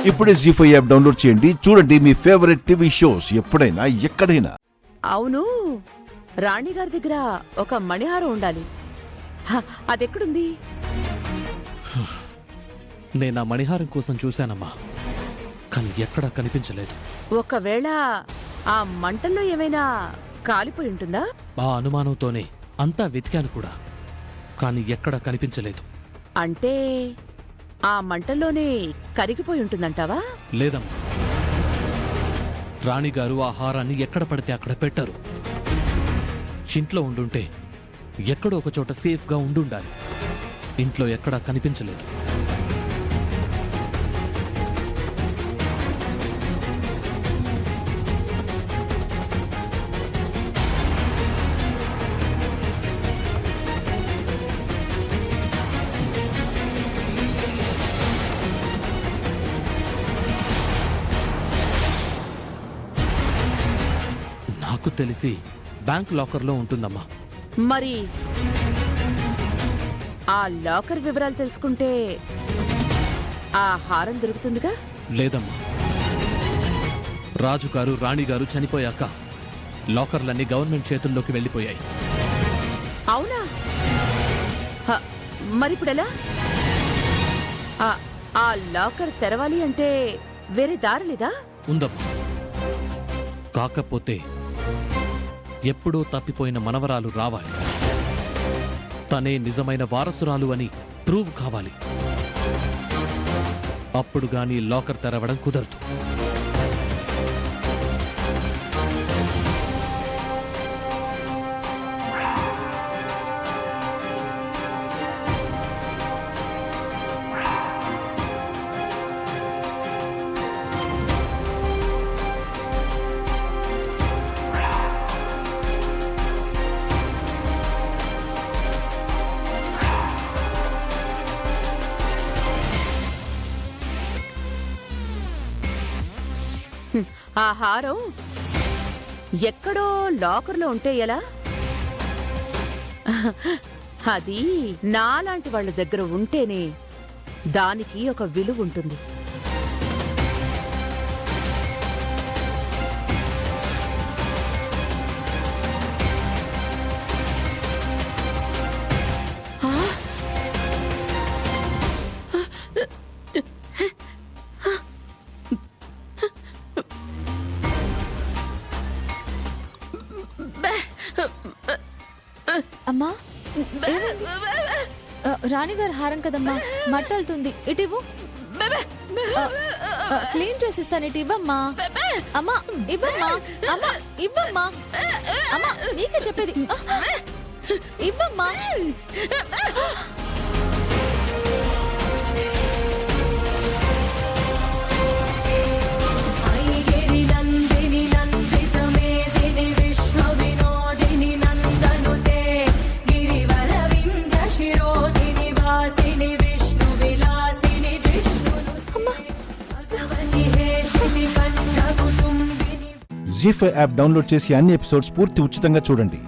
ఇప్పుడే జీ5 app download చేయండి. చూడండి మీ ఫేవరెట్ టీవీ షోస్ ఎప్పుడైనా ఎక్కడైనా. అవును, రాణిగారి దగ్గర ఒక మణిహారం ఉండాలి. అదెక్కడుంది? నేను ఆ మణిహారం కోసం చూశానమ్మా, కానీ ఎక్కడా కనిపించలేదు. ఒకవేళ ఆ మంటల్లో ఏమైనా కాలిపోయి ఉంటుందా? ఆ అనుమానంతోనే అంతా వెతికాను కూడా, కానీ ఎక్కడా కనిపించలేదు. అంటే ఆ మంటల్లోనే కరిగిపోయి ఉంటుందంటావా? లేదమ్మా, రాణిగారు ఆ హారాన్ని ఎక్కడ పడితే అక్కడ పెట్టారు. ఇంట్లో ఉండుంటే ఎక్కడో ఒక చోట సేఫ్గా ఉండుండాలి. ఇంట్లో ఎక్కడా కనిపించలేదు. నాకు తెలిసి బ్యాంక్ లాకర్లో ఉంటుందమ్మా. మరి ఆ లాకర్ వివరాలు తెలుసుకుంటే ఆ హారం దొరుకుతుందిగా? లేదమ్మా, రాజుగారు రాణిగారు చనిపోయాక లాకర్లన్నీ గవర్నమెంట్ చేతుల్లోకి వెళ్ళిపోయాయి. అవునా? మరిప్పుడెలా? ఆ లాకర్ తెరవాలి అంటే వేరే దారి లేదా? ఉందమ్మా, కాకపోతే ఎప్పుడూ తప్పిపోయిన మనవరాలు రావాలి. తనే నిజమైన వారసురాలు అని ప్రూవ్ కావాలి. అప్పుడు గాని లాకర్ తెరవడం కుదరదు. ఆ హారం ఎక్కడో లాకర్లో ఉంటే ఎలా? అది నాలాంటి వాళ్ళ దగ్గర ఉంటేనే దానికి ఒక విలువ ఉంటుంది. అమ్మా, రాణిగారి హారం కదమ్మా, మట్టలుతుంది. ఇటివ్వు, క్లీన్ చేసిస్తాను. ఇటు ఇవ్వమ్మా. అమ్మా ఇవ్వమ్మా. అమ్మా ఇవ్వమ్మా. అమ్మా నీకే చెప్పేది, ఇవ్వమ్మా. జీ5 యాప్ డౌన్లోడ్ చేసి అన్ని ఎపిసోడ్స్ పూర్తి ఉచితంగా చూడండి.